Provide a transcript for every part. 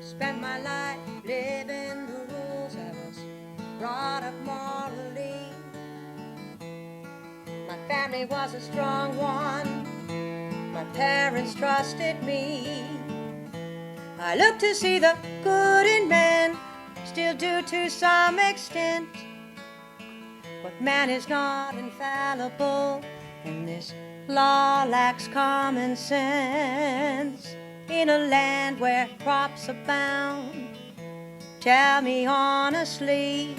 spent my life living the rules I was brought up morally. My family was a strong one, my parents trusted me. I look to see the good in men, still do to some extent. But man is not infallible, and this law lacks common sense. In a land where crops abound, tell me honestly,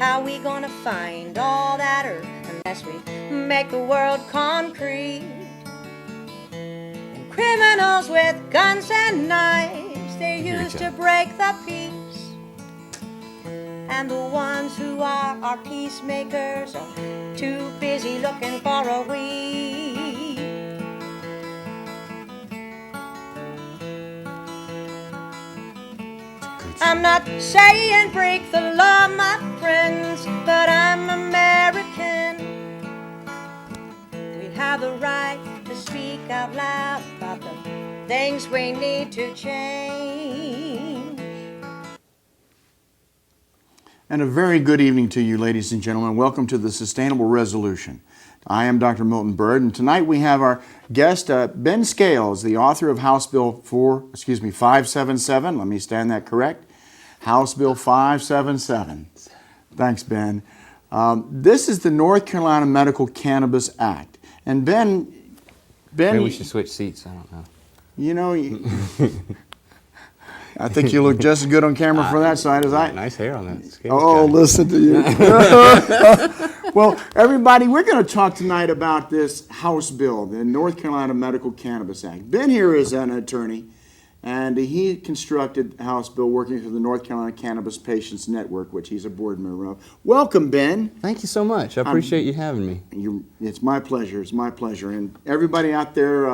how we gonna find all that earth unless we make the world concrete? And criminals with guns and knives, they used to break the peace. And the ones who are our peacemakers are too busy looking for a weed. I'm not saying break the law, my friends, but I'm American. We have the right to speak out loud about the things we need to change. And a very good evening to you, ladies and gentlemen. Welcome to the Sustainable Resolution. I am Dr. Milton Bird, and tonight we have our guest, Ben Scales, the author of House Bill 577. Let me stand that correct. House Bill 577. Thanks, Ben. This is the North Carolina Medical Cannabis Act. And Ben, Maybe we should switch seats. I don't know. You know, I think you look just as good on camera for that side as I. Nice hair on that. Oh, listen to you. Well, everybody, we're going to talk tonight about this House bill, the North Carolina Medical Cannabis Act. Ben here is an attorney, and he constructed the House bill working for the North Carolina Cannabis Patients Network, which he's a board member of. Welcome, Ben. Thank you so much. I appreciate you having me. It's my pleasure. It's my pleasure. And everybody out there,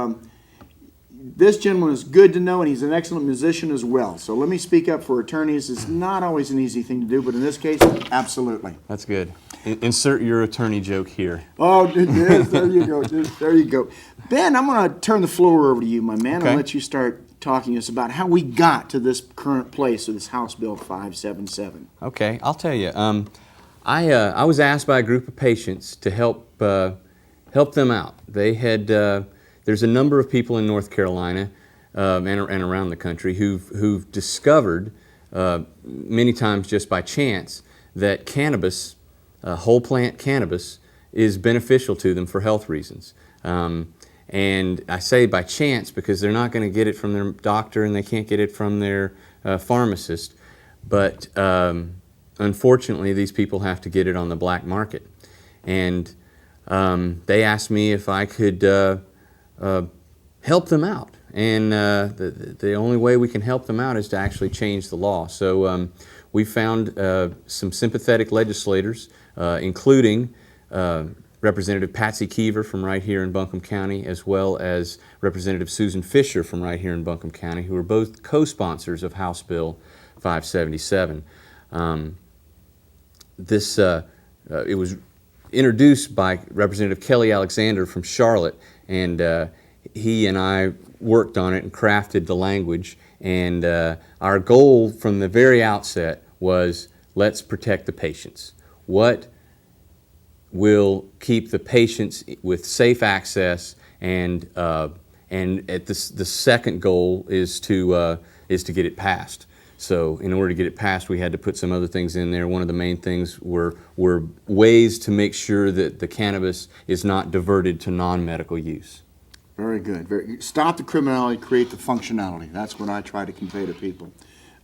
this gentleman is good to know, and he's an excellent musician as well. So let me speak up for attorneys. It's not always an easy thing to do, but in this case, absolutely. That's good. Insert your attorney joke here. Oh, yes, there you go. There you go. Ben, I'm going to turn the floor over to you, my man, Okay. and let you start talking to us about how we got to this current place of this House Bill 577. Okay, I'll tell you. I was asked by a group of patients to help them out. They had there's a number of people in North Carolina and around the country who've discovered many times just by chance that cannabis, whole plant cannabis, is beneficial to them for health reasons. And I say by chance because they're not going to get it from their doctor and they can't get it from their pharmacist. But unfortunately, these people have to get it on the black market. And they asked me if I could help them out. And the only way we can help them out is to actually change the law. So we found some sympathetic legislators, including Representative Patsy Keever from right here in Buncombe County, as well as Representative Susan Fisher from right here in Buncombe County, who are both co-sponsors of House Bill 577. It was introduced by Representative Kelly Alexander from Charlotte, and he and I worked on it and crafted the language. And our goal from the very outset was, let's protect the patients. What will keep the patients with safe access, and at the second goal is to get it passed. So in order to get it passed, we had to put some other things in there. One of the main things were ways to make sure that the cannabis is not diverted to non-medical use. Very good. Stop the criminality, create the functionality. That's what I try to convey to people.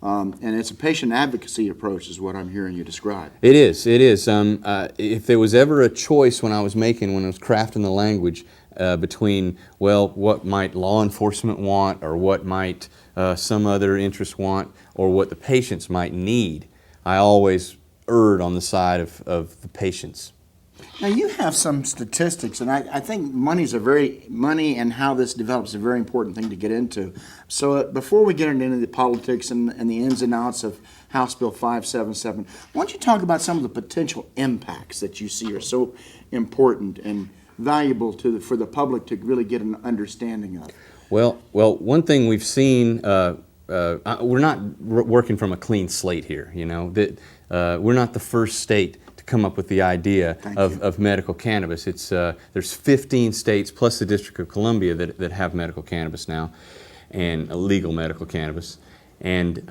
And it's a patient advocacy approach is what I'm hearing you describe. It is. If there was ever a choice when I was crafting the language between, well, what might law enforcement want, or what might some other interest want, or what the patients might need, I always erred on the side of the patients. Now you have some statistics, and I think money and how this develops is a very important thing to get into. So before we get into the politics and the ins and outs of House Bill 577, why don't you talk about some of the potential impacts that you see are so important and valuable for the public to really get an understanding of? Well, one thing we've seen we're not working from a clean slate here. You know that we're not the first state to come up with the idea of medical cannabis. It's there's 15 states plus the District of Columbia that have medical cannabis now, and legal medical cannabis, and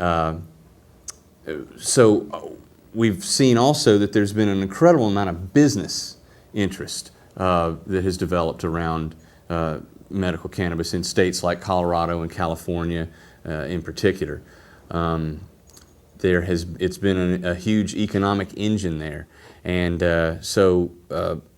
so we've seen also that there's been an incredible amount of business interest that has developed around medical cannabis in states like Colorado and California in particular. It's been a huge economic engine there. And so,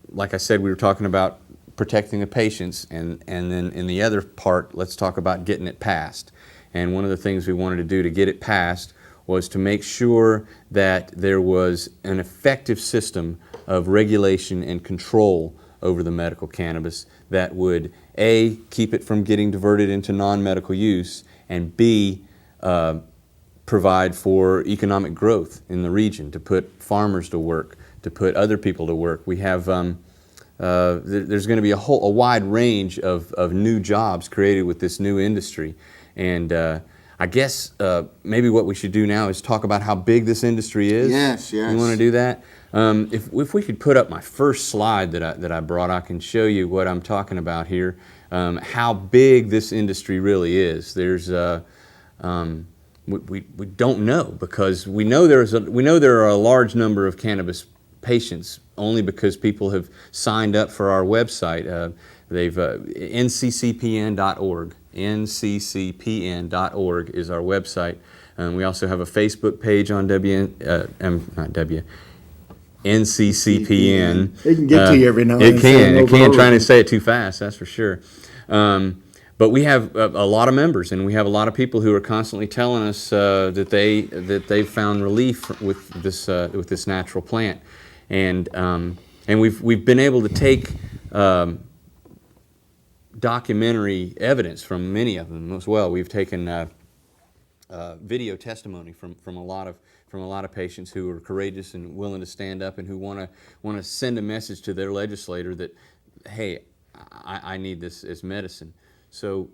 like I said, we were talking about protecting the patients, and then in the other part, let's talk about getting it passed. And one of the things we wanted to do to get it passed was to make sure that there was an effective system of regulation and control over the medical cannabis that would, A, keep it from getting diverted into non-medical use, and B, provide for economic growth in the region, to put farmers to work, to put other people to work. We have, there's going to be a wide range of new jobs created with this new industry. And I guess maybe what we should do now is talk about how big this industry is. Yes, yes. You want to do that? If we could put up my first slide that I brought, I can show you what I'm talking about here. How big this industry really is. There's we don't know, because we know there are a large number of cannabis patients only because people have signed up for our website. They've nccpn.org. nccpn.org is our website. We also have a Facebook page on NCCPN. It can get to you every now and then. It can. Trying to say it too fast, that's for sure. But we have a lot of members, and we have a lot of people who are constantly telling us that they've found relief with this natural plant, and we've been able to take documentary evidence from many of them as well. We've taken video testimony from a lot of patients who are courageous and willing to stand up and who want to send a message to their legislator that, hey, I need this as medicine. So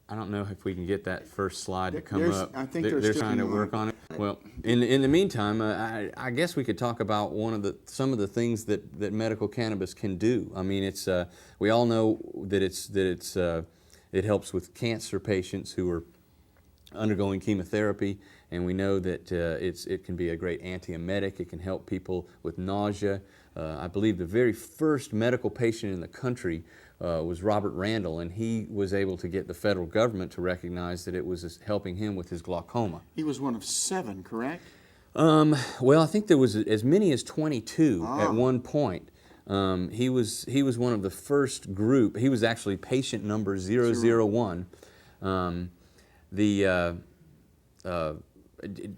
I don't know if we can get that first slide to come up. I think they're still trying to work on it. Well, in the meantime, I guess we could talk about some of the things that medical cannabis can do. I mean, it's we all know that it helps with cancer patients who are undergoing chemotherapy, and we know that it can be a great antiemetic. It can help people with nausea. I believe the very first medical patient in the country was Robert Randall, and he was able to get the federal government to recognize that it was helping him with his glaucoma. He was one of 7, correct? Well, I think there was as many as 22 at one point. He was one of the first group. He was actually patient number 001.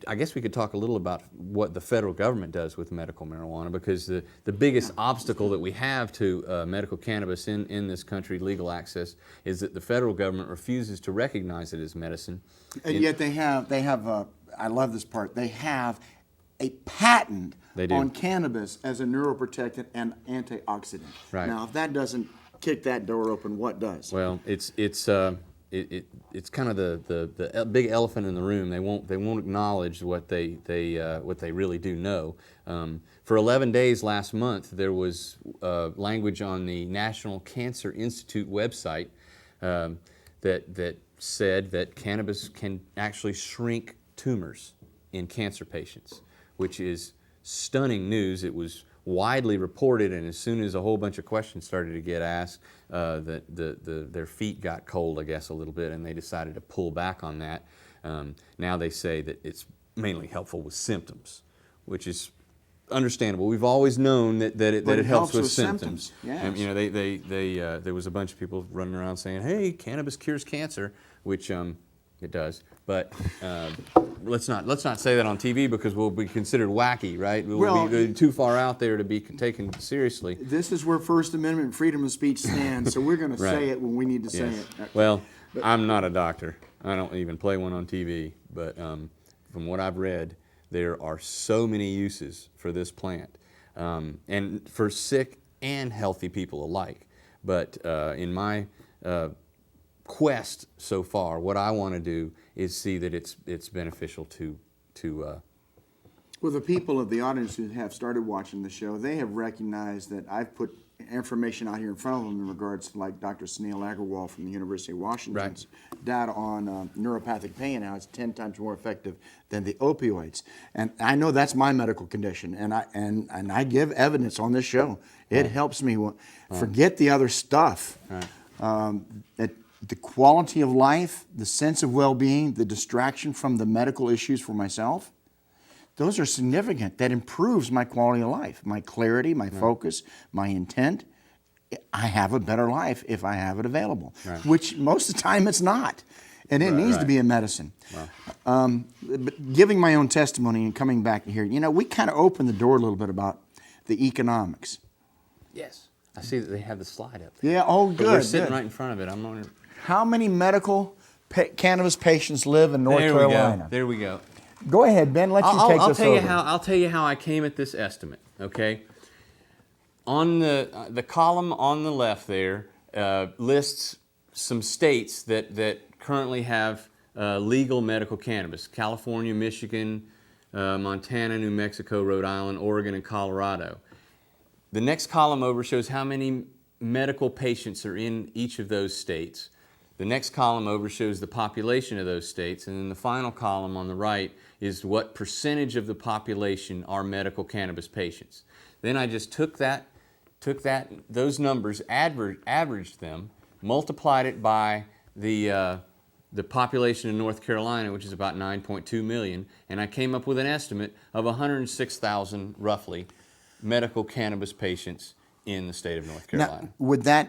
I guess we could talk a little about what the federal government does with medical marijuana, because the biggest obstacle that we have to medical cannabis in this country, legal access, is that the federal government refuses to recognize it as medicine. And yet they have I love this part, they have a patent on cannabis as a neuroprotectant and antioxidant. Right. Now, if that doesn't kick that door open, what does? Well, it's kind of the big elephant in the room. They won't acknowledge what they really do know. For 11 days last month, there was language on the National Cancer Institute website that said that cannabis can actually shrink tumors in cancer patients, which is stunning news. It was widely reported, and as soon as a whole bunch of questions started to get asked, their feet got cold, I guess, a little bit, and they decided to pull back on that. Now they say that it's mainly helpful with symptoms, which is understandable. We've always known that it helps with symptoms. Yes. And, you know, there was a bunch of people running around saying, "Hey, cannabis cures cancer," which it does, but let's not say that on TV, because we'll be considered wacky, right? We'll be too far out there to be taken seriously. This is where First Amendment freedom of speech stands, so we're going to Right. say it when we need to say Yes. it. Well, I'm not a doctor. I don't even play one on TV, but from what I've read, there are so many uses for this plant, and for sick and healthy people alike. But in my quest so far. What I want to do is see that it's beneficial to Well, the people of the audience who have started watching the show, they have recognized that I've put information out here in front of them in regards to, like, Dr. Sunil Agarwal from the University of Washington's data on neuropathic pain, how it's 10 times more effective than the opioids. And I know that's my medical condition, and I give evidence on this show. It helps me forget the other stuff. That the quality of life, the sense of well-being, the distraction from the medical issues for myself, those are significant. That improves my quality of life, my clarity, my focus, my intent. I have a better life if I have it available, which most of the time it's not. And it needs to be a medicine. But giving my own testimony and coming back here, we kind of opened the door a little bit about the economics. Yes. I see that they have the slide up there. Yeah, oh, But good. we're sitting good. right in front of it. I'm wondering. How many medical cannabis patients live in North Carolina? There we go. Go ahead, Ben. Let you take this over. I'll tell you how I came at this estimate. Okay. On the column on the left there lists some states that currently have legal medical cannabis: California, Michigan, Montana, New Mexico, Rhode Island, Oregon, and Colorado. The next column over shows how many medical patients are in each of those states. The next column over shows the population of those states, and then the final column on the right is what percentage of the population are medical cannabis patients. Then I just took those numbers, averaged them, multiplied it by the population in North Carolina, which is about 9.2 million, and I came up with an estimate of 106,000 roughly medical cannabis patients in the state of North Carolina. Now,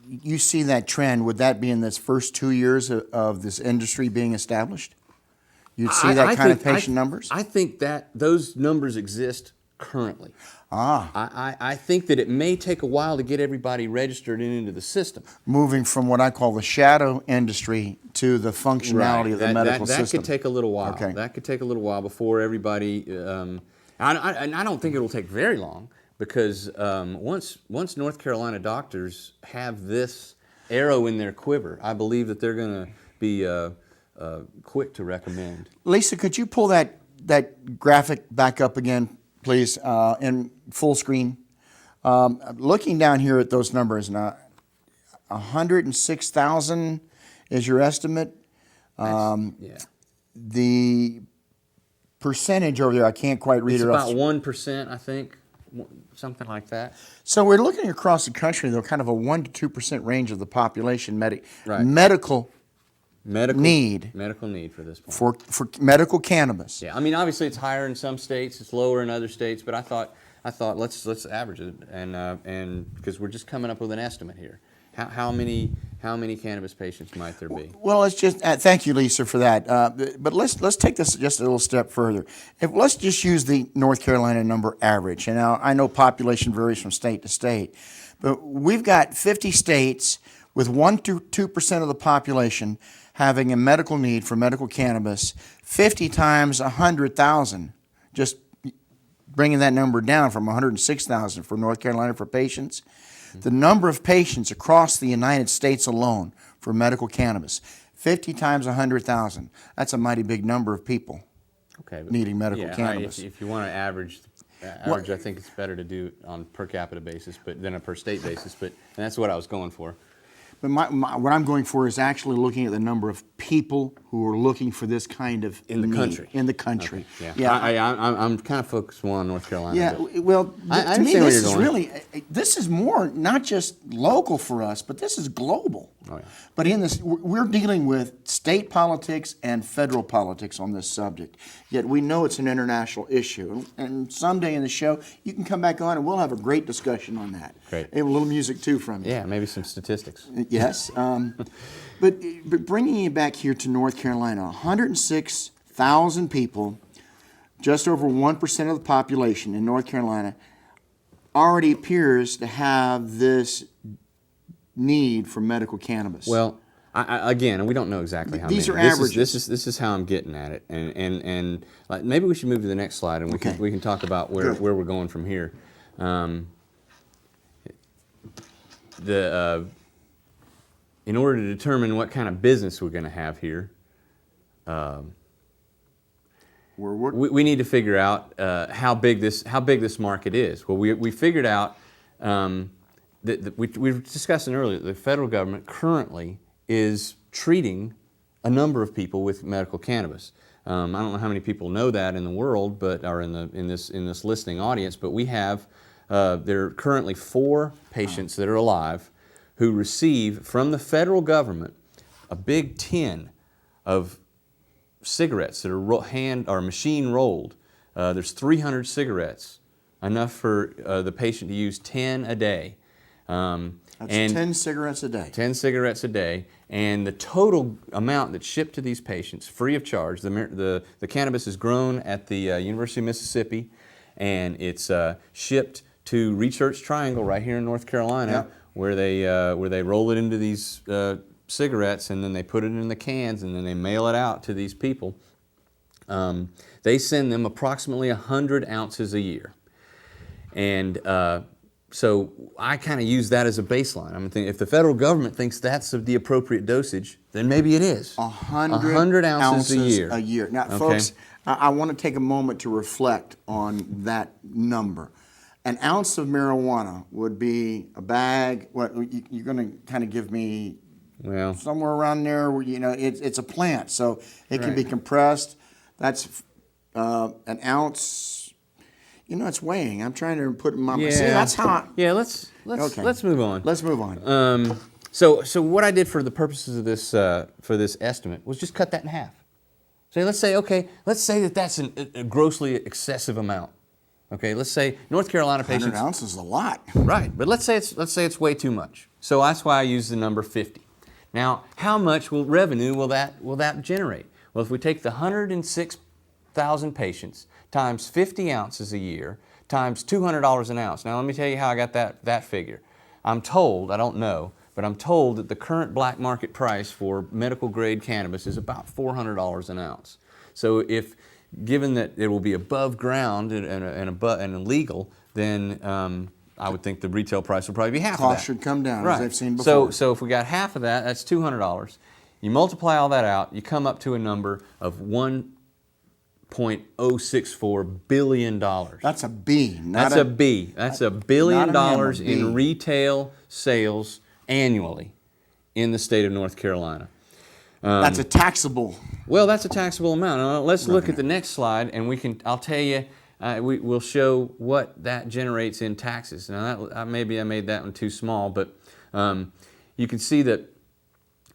you see that trend, would that be in this first 2 years of this industry being established? You'd see that kind of patient numbers? I think that those numbers exist currently. I think that it may take a while to get everybody registered and into the system. Moving from what I call the shadow industry to the functionality of the medical system. That could take a little while. Okay. That could take a little while before everybody. I don't think it'll take very long, because once North Carolina doctors have this arrow in their quiver, I believe that they're going to be quick to recommend. Lisa, could you pull that graphic back up again, please, in full screen? Looking down here at those numbers, now 106,000 is your estimate. Yeah. The percentage over there, I can't quite read It's it about off. 1%, I think, something like that. So we're looking across the country, though, kind of a 1% to 2% range of the population Right. medical need Medical need for this point. for medical cannabis. Yeah, I mean, obviously it's higher in some states, it's lower in other states, but I thought let's average it, and because we're just coming up with an estimate here. How many cannabis patients might there be? Well, let's just thank you, Lisa, for that. But let's take this just a little step further. Let's just use the North Carolina number average. And now I know population varies from state to state, but we've got 50 states with 1% to 2% of the population having a medical need for medical cannabis. 50 times 100,000, just bringing that number down from 106,000 for North Carolina for patients. The number of patients across the United States alone for medical cannabis, 50 times 100,000. That's a mighty big number of people needing medical cannabis. If you want to average, I think it's better to do it on per capita basis, than a per state basis. And that's what I was going for. But what I'm going for is actually looking at the number of people who are looking for this kind of In the need country. In the country. Okay. Yeah. I'm kind of focused more on North Carolina. Yeah, but well, I to me, understand where this you're is going. really, this is more not just local for us, but this is global. Oh, yeah. But in this, we're dealing with state politics and federal politics on this subject. Yet we know it's an international issue. And someday in the show, you can come back on and we'll have a great discussion on that. Great. And a little music too from you. Yeah, maybe some statistics. Yes. But bringing you back here to North Carolina, 106,000 people, just over 1% of the population in North Carolina, already appears to have this need for medical cannabis. Well, again, we don't know exactly how These many. are averages. This is how I'm getting at it, and like, maybe we should move to the next slide, and we can talk about where we're going from here. in order to determine what kind of business we're going to have here, we need to figure out how big this market is. Well, we figured out that we were discussing earlier. The federal government currently is treating a number of people with medical cannabis. I don't know how many people know that in the world, but are in this listening audience. But we have there are currently 4 patients that are alive who receive from the federal government a big tin of cigarettes that are hand or machine rolled. There's 300 cigarettes, enough for the patient to use 10 a day. That's 10 cigarettes a day. 10 cigarettes a day, and the total amount that's shipped to these patients, free of charge. The cannabis is grown at the University of Mississippi, and it's shipped to Research Triangle right here in North Carolina, Yep. where they roll it into these cigarettes, and then they put it in the cans, and then they mail it out to these people. They send them approximately 100 ounces a year, and so I kind of use that as a baseline. I'm thinking if the federal government thinks that's the appropriate dosage, then maybe it is. 100 ounces a year. Now, Okay. folks, I want to take a moment to reflect on that number. An ounce of marijuana would be a bag. What you're going to kind of give me? Well, Somewhere around there, where, it's a plant, so it can be Right. compressed. That's an ounce. It's weighing. I'm trying to put it in my mind. See, that's how. Let's move on. Let's move on. So what I did for the purposes of this estimate was just cut that in half. So let's say that that's a grossly excessive amount. Okay, let's say North Carolina 100 patients. ounces is a lot. Right, but let's say it's way too much. So that's why I use the number 50. Now, how much revenue will that generate? Well, if we take the 106,000 patients times 50 ounces a year times $200 an ounce. Now, let me tell you how I got that figure. I'm told, I don't know, but I'm told that the current black market price for medical grade cannabis is about $400 an ounce. So given that it will be above ground and illegal, then I would think the retail price will probably be half of that. Cost should come down, Right. as I've seen before. So if we got half of that, that's $200. You multiply all that out, you come up to a number of $1.064 billion. That's a B. That's a B. That's $1 billion not an M, a B. in retail sales annually in the state of North Carolina. That's a taxable. Well, that's a taxable amount. Now, let's look at the next slide, and I'll tell you, we'll show what that generates in taxes. Now, maybe I made that one too small, but you can see that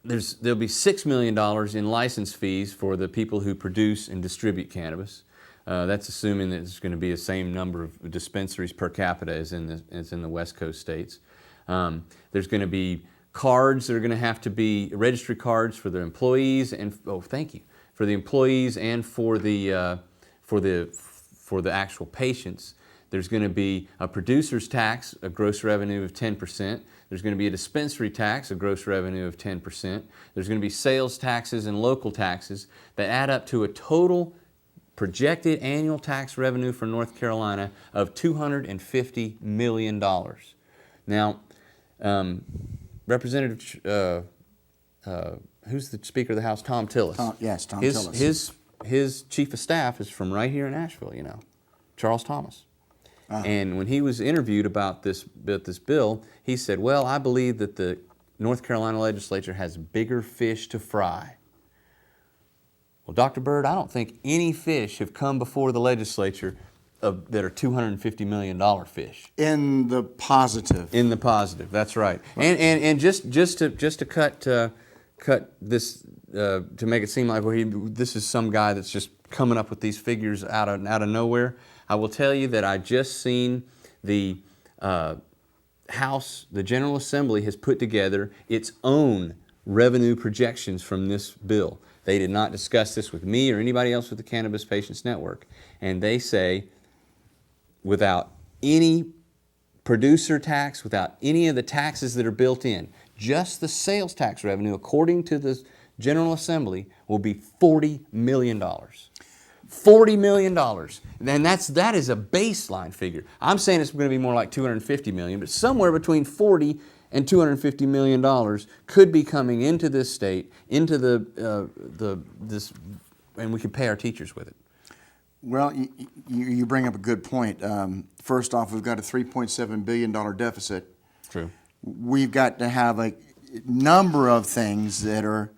there'll be $6 million in license fees for the people who produce and distribute cannabis. That's assuming that there's going to be the same number of dispensaries per capita as in the West Coast states. There's going to be cards that are going to have to be registry cards for the employees and for the employees and for the actual patients. There's going to be a producer's tax, a gross revenue of 10%. There's going to be a dispensary tax, a gross revenue of 10%. There's going to be sales taxes and local taxes that add up to a total projected annual tax revenue for North Carolina of $250 million. Now, Representative, who's the Speaker of the House? Tom Tillis. Tom Tillis. His chief of staff is from right here in Asheville, Charles Thomas. And when he was interviewed about this bill, he said, well, I believe that the North Carolina legislature has bigger fish to fry. Well, Dr. Bird, I don't think any fish have come before the legislature that are $250 million fish. In the positive. In the positive, that's right. And just to cut this to make it seem like this is some guy that's just coming up with these figures out of nowhere. I will tell you that I just seen the House, the General Assembly has put together its own revenue projections from this bill. They did not discuss this with me or anybody else with the Cannabis Patients Network, and they say without any producer tax, without any of the taxes that are built in, just the sales tax revenue, according to the General Assembly, will be $40 million. $40 million. And that is a baseline figure. I'm saying it's going to be more like $250 million, but somewhere between 40 and $250 million could be coming into this state, into this, and we could pay our teachers with it. Well, you bring up a good point. First off, we've got a $3.7 billion deficit. True. We've got to have a number of things that are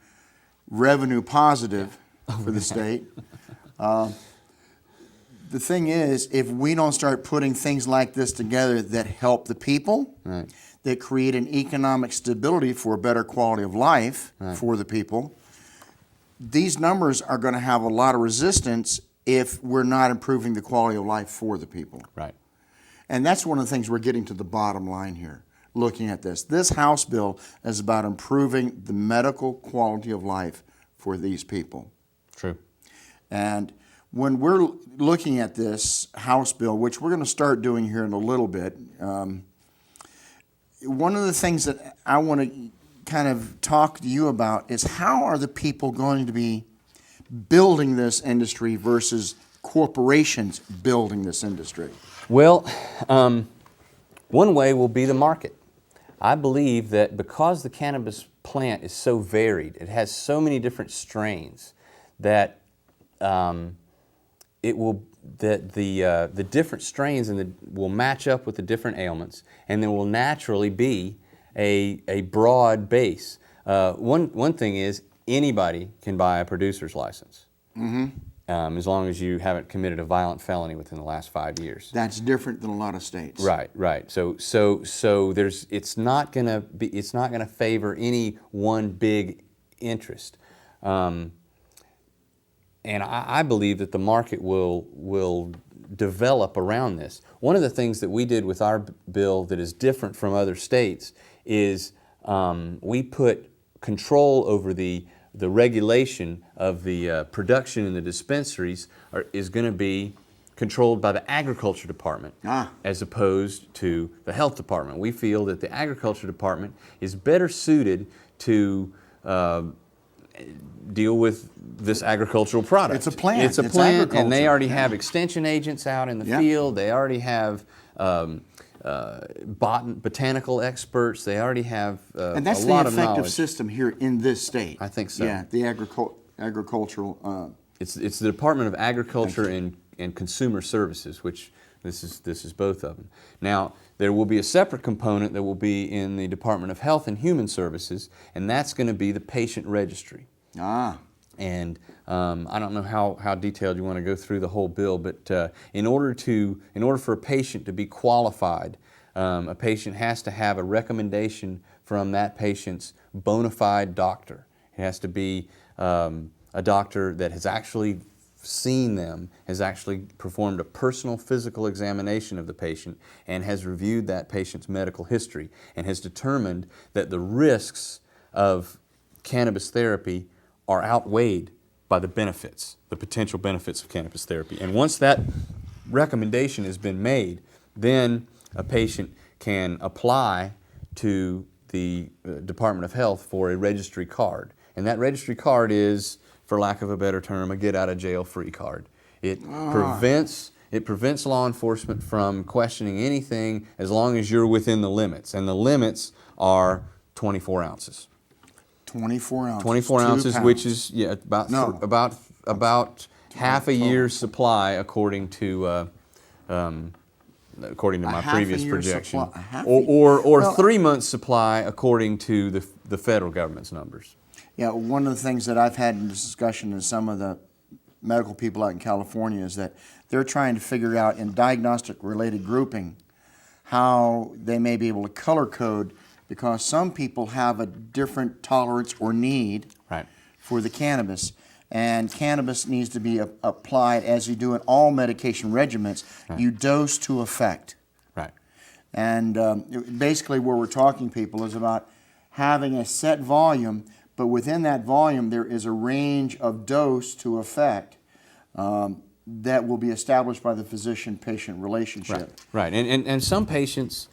revenue positive for the state. The thing is, if we don't start putting things like this together that help the people, Right. that create an economic stability for a better quality of life Right. for the people, these numbers are going to have a lot of resistance if we're not improving the quality of life for the people. Right. And that's one of the things we're getting to the bottom line here, looking at this. This House bill is about improving the medical quality of life for these people. True. And when we're looking at this House bill, which we're going to start doing here in a little bit, one of the things that I want to kind of talk to you about is how are the people going to be building this industry versus corporations building this industry? Well, one way will be the market. I believe that because the cannabis plant is so varied, it has so many different strains, that the different strains will match up with the different ailments, and there will naturally be a broad base. One thing is, anybody can buy a producer's license, as long as you haven't committed a violent felony within the last 5 years. That's different than a lot of states. Right, right. So it's not gonna favor any one big interest. And I believe that the market will develop around this. One of the things that we did with our bill that is different from other states is we put control over the regulation of the production in the dispensaries is going to be controlled by the Agriculture Department as opposed to the Health Department. We feel that the Agriculture Department is better suited to deal with this agricultural product. It's a plant. It's a It's plant, agriculture. and they already have extension agents out in the Yeah. field. They already have botanical experts. They already have And that's a the lot of effective knowledge. system here in this state. I think so. Yeah, the agricultural. It's the Department of Agriculture and Consumer Services, which this is both of them. Now, there will be a separate component that will be in the Department of Health and Human Services, and that's going to be the patient registry. And I don't know how detailed you want to go through the whole bill, but in order for a patient to be qualified, a patient has to have a recommendation from that patient's bona fide doctor. It has to be a doctor that has actually seen them, has actually performed a personal physical examination of the patient, and has reviewed that patient's medical history, and has determined that the risks of cannabis therapy are outweighed by the benefits, the potential benefits of cannabis therapy. And once that recommendation has been made, then a patient can apply to the Department of Health for a registry card. And that registry card is, for lack of a better term, a get-out-of-jail-free card. It prevents law enforcement from questioning anything as long as you're within the limits. And the limits are 24 ounces. 24 ounces. 24 2 ounces, pounds. which is about half a year's supply, according to my half a previous year's projection, supply- a half a- or Well, 3 months supply, according to the federal government's numbers. Yeah, one of the things that I've had in discussion with some of the medical people out in California is that they're trying to figure out in diagnostic related grouping how they may be able to color code, because some people have a different tolerance or need Right. for the cannabis. And cannabis needs to be applied, as you do in all medication regimens, you dose to effect. Right. And basically where we're talking, people, is about having a set volume, but within that volume there is a range of dose to effect that will be established by the physician-patient relationship. Right. And some patients,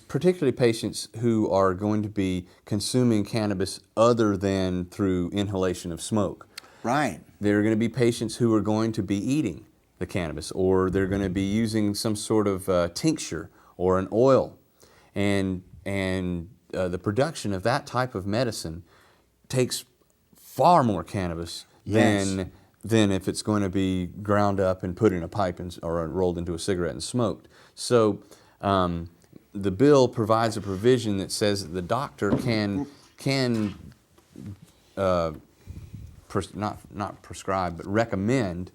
particularly patients who are going to be consuming cannabis other than through inhalation of smoke. Right. There are going to be patients who are going to be eating the cannabis, or they're going to be using some sort of tincture or an oil. And the production of that type of medicine takes far more cannabis Yes. than if it's going to be ground up and put in a pipe or rolled into a cigarette and smoked. So the bill provides a provision that says that the doctor can not prescribe, but recommend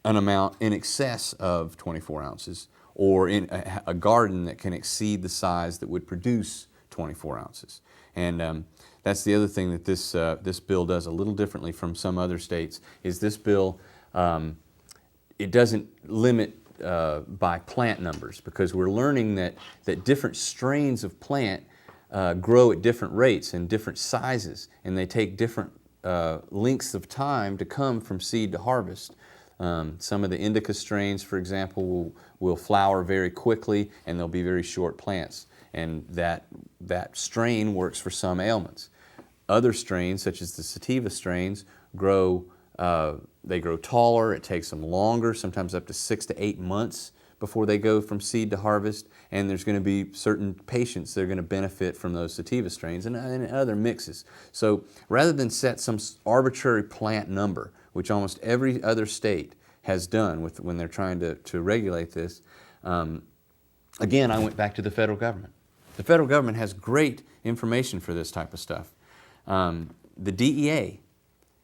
an amount in excess of 24 ounces, or in a garden that can exceed the size that would produce 24 ounces. And that's the other thing that this bill does a little differently from some other states, is this bill, it doesn't limit by plant numbers, because we're learning that different strains of plant grow at different rates and different sizes, and they take different lengths of time to come from seed to harvest. Some of the indica strains, for example, will flower very quickly, and they'll be very short plants, and that strain works for some ailments. Other strains, such as the sativa strains, they grow taller. It takes them longer, sometimes up to 6 to 8 months before they go from seed to harvest, and there's going to be certain patients that are going to benefit from those sativa strains and other mixes. So rather than set some arbitrary plant number, which almost every other state has done when they're trying to regulate this, again, I went back to the federal government. The federal government has great information for this type of stuff. The DEA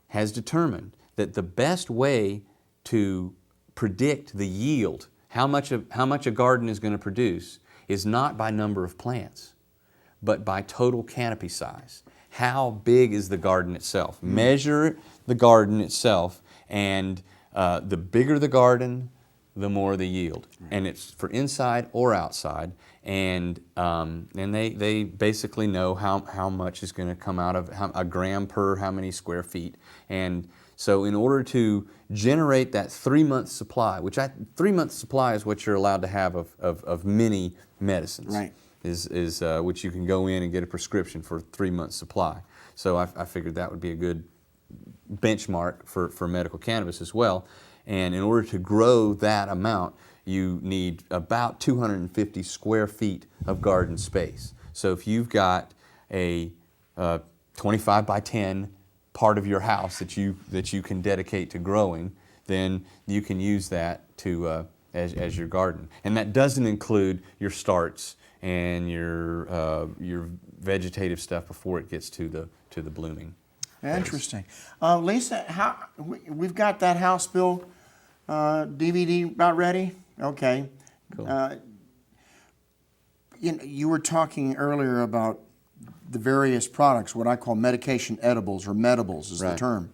has determined that the best way to predict the yield, how much a garden is going to produce, is not by number of plants, but by total canopy size. How big is the garden itself? Measure the garden itself, and the bigger the garden, the more the yield. And it's for inside or outside, and they basically know how much is going to come out of a gram per how many square feet. And so in order to generate that 3-month supply, 3-month supply is what you're allowed to have of many medicines. Right. Is which you can go in and get a prescription for 3 months supply. So I figured that would be a good benchmark for medical cannabis as well. And in order to grow that amount, you need about 250 square feet of garden space. So if you've got a 25 by 10 part of your house that you can dedicate to growing, then you can use that to as your garden. And that doesn't include your starts and your vegetative stuff before it gets to the blooming. Interesting. Lisa, we've got that House bill DVD about ready? Okay. Cool. You were talking earlier about the various products, what I call medication edibles, or medibles is the Right. term.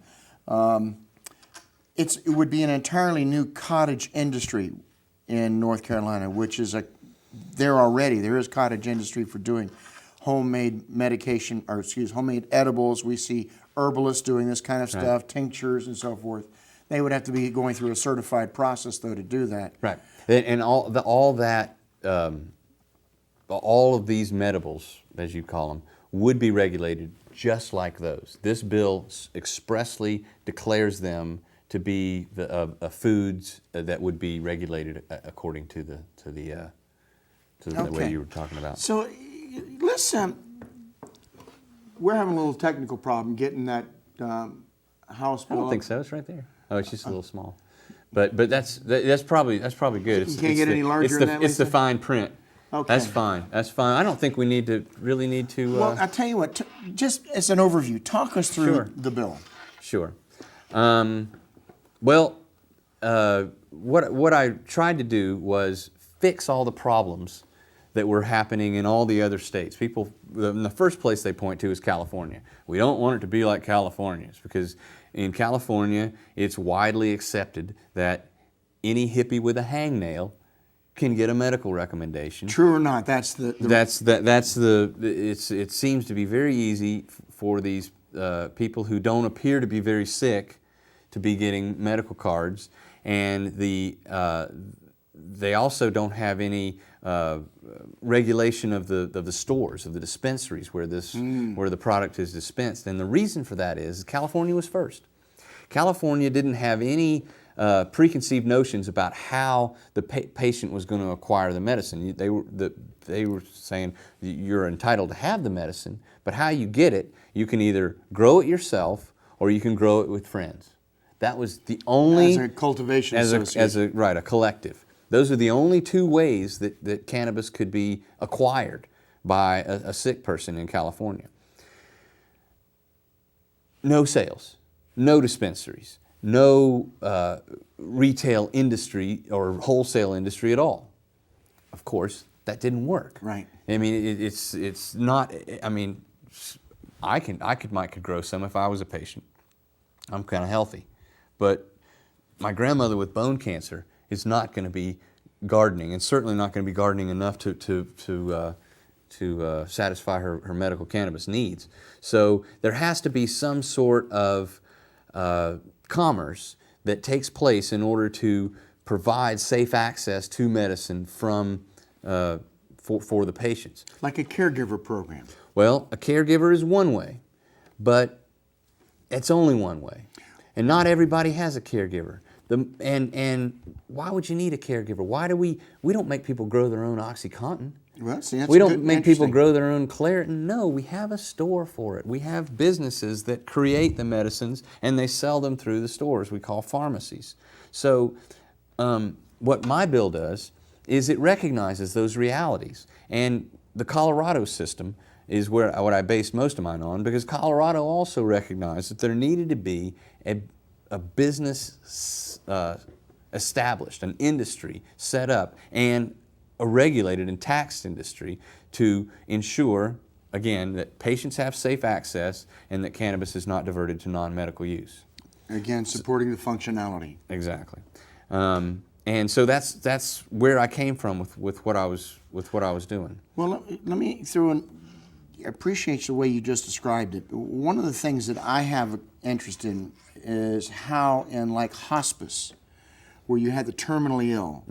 It would be an entirely new cottage industry in North Carolina, which is there is cottage industry for doing homemade homemade edibles. We see herbalists doing this kind of stuff, tinctures and so forth. They would have to be going through a certified process, though, to do that. Right. And all of these medibles, as you call them, would be regulated just like those. This bill expressly declares them to be the foods that would be regulated according to the way you were talking about. So let's we're having a little technical problem getting that House I bill. don't think so. It's right there. Oh, it's just a little small. But that's probably good. You can't get any larger than that, It's the Lisa? fine print. Okay. That's fine. That's fine. I don't think we need to. Well, I tell you what, just as an overview, talk us through Sure. the bill. Sure. What I tried to do was fix all the problems that were happening in all the other states. People, in the first place they point to is California. We don't want it to be like California's, because in California it's widely accepted that any hippie with a hangnail can get a medical recommendation. True or not, that's the It seems to be very easy for these people who don't appear to be very sick to be getting medical cards, and they also don't have any regulation of the stores, of the dispensaries where the product is dispensed. And the reason for that is California was first. California didn't have any preconceived notions about how the patient was going to acquire the medicine. They were saying you're entitled to have the medicine, but how you get it, you can either grow it yourself or you can grow it with friends. That was the only... As a cultivation association. Right, a collective. Those are the only two ways that cannabis could be acquired by a sick person in California. No sales, no dispensaries, no retail industry or wholesale industry at all. Of course, that didn't work. Right. I mean, it's not. I mean, I could grow some if I was a patient. I'm kind of healthy, but my grandmother with bone cancer is not going to be gardening, and certainly not going to be gardening enough to satisfy her medical cannabis needs. So there has to be some sort of commerce that takes place in order to provide safe access to medicine from for the patients. Like a caregiver program. Well, a caregiver is one way, but it's only one way, and not everybody has a caregiver. And why would you need a caregiver? Why do we don't make people grow their own OxyContin? Well, see, that's We don't good, make people interesting. grow their own Claritin. No, we have a store for it. We have businesses that create the medicines and they sell them through the stores we call pharmacies. So what my bill does is it recognizes those realities. And the Colorado system is what I based most of mine on, because Colorado also recognized that there needed to be a business established, an industry set up, and a regulated and taxed industry to ensure, again, that patients have safe access and that cannabis is not diverted to non-medical use. Again, supporting the functionality. Exactly. And so that's where I came from with what I was doing. Well, let me throw in, I appreciate the way you just described it. One of the things that I have interest in is how in like hospice, where you have the terminally ill,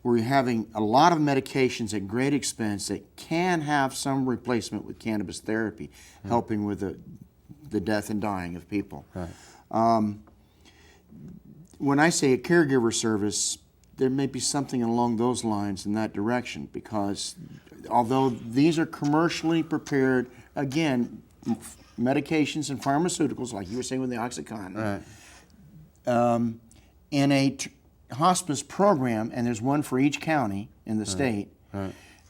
where you're having a lot of medications at great expense that can have some replacement with cannabis therapy, helping with the death and dying of people. Right. When I say a caregiver service, there may be something along those lines in that direction, because although these are commercially prepared, again, medications and pharmaceuticals, like you were saying with the OxyContin, Right. in a hospice program, and there's one for each county in the state,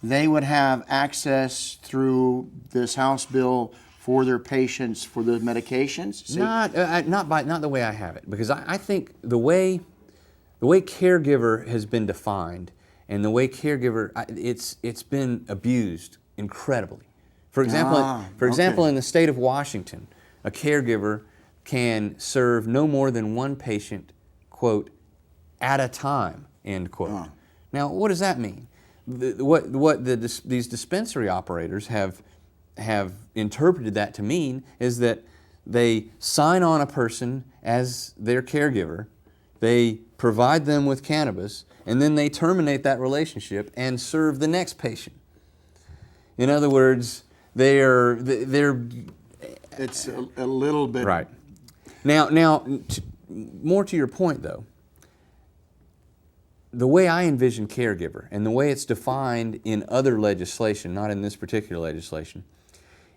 they would have access through this House bill for their patients for the medications. See? Not the way I have it, because I think the way caregiver has been defined and the way caregiver it's been abused incredibly. For example, in the state of Washington, a caregiver can serve no more than one patient, quote, at a time, end quote. Now, what does that mean? These dispensary operators have interpreted that to mean is that they sign on a person as their caregiver, they provide them with cannabis, and then they terminate that relationship and serve the next patient. In other words, they're It's a little bit... right. Now, more to your point though, the way I envision caregiver and the way it's defined in other legislation, not in this particular legislation,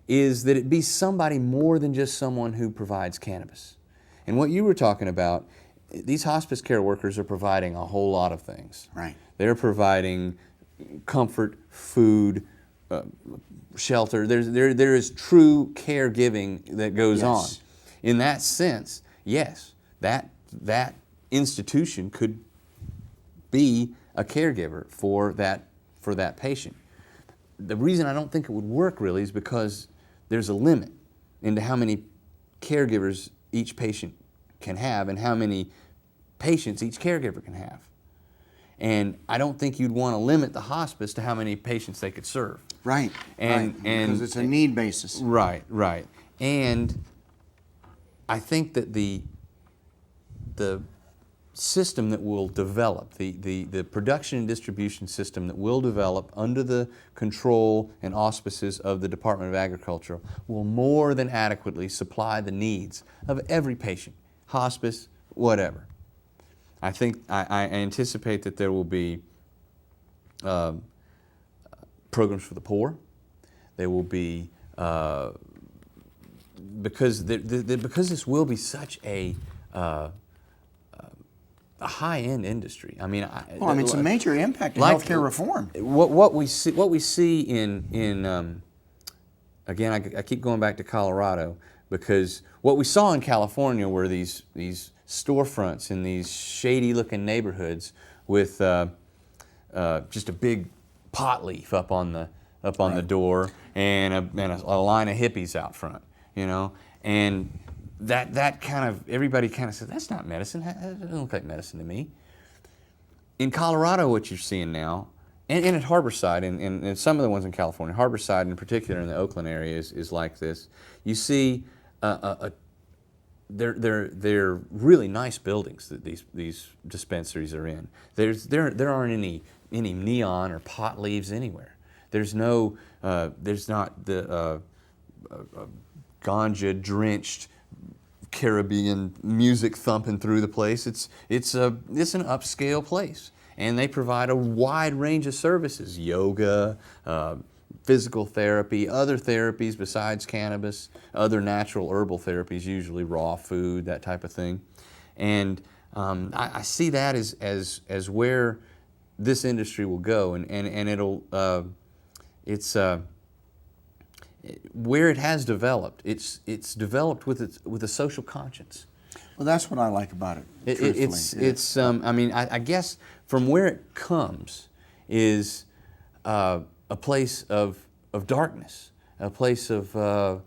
is that it be somebody more than just someone who provides cannabis. And what you were talking about, these hospice care workers are providing a whole lot of things. Right. They're providing comfort, food, shelter. There is true caregiving that goes on. In that sense, yes, that institution could be a caregiver for that patient. The reason I don't think it would work really is because there's a limit into how many caregivers each patient can have and how many patients each caregiver can have. And I don't think you'd want to limit the hospice to how many patients they could serve. Right, because it's a need basis. Right. And I think that the system that will develop, the production and distribution system that will develop under the control and auspices of the Department of Agriculture will more than adequately supply the needs of every patient, hospice, whatever. I think I anticipate that there will be programs for the poor. There will be because this will be such a high-end industry. I mean, it's a major impact in like- healthcare reform. What we see in again, I keep going back to Colorado, because what we saw in California were these storefronts in these shady-looking neighborhoods with just a big pot leaf up on the door and a line of hippies out front, you know, and that kind of, everybody kind of said, that's not medicine. That doesn't look like medicine to me. In Colorado, what you're seeing now, and at Harborside, and some of the ones in California, Harborside in particular in the Oakland area is like this. You see, they're really nice buildings that these dispensaries are in. There aren't any neon or pot leaves anywhere. There's not the ganja drenched Caribbean music thumping through the place. It's an upscale place, and they provide a wide range of services: yoga, physical therapy, other therapies besides cannabis, other natural herbal therapies, usually raw food, that type of thing. And I see that as where this industry will go, and it'll it's where it has developed. It's developed with a social conscience. Well, that's what I like about it. Truthfully. I mean, I guess from where it comes is a place of darkness, a place of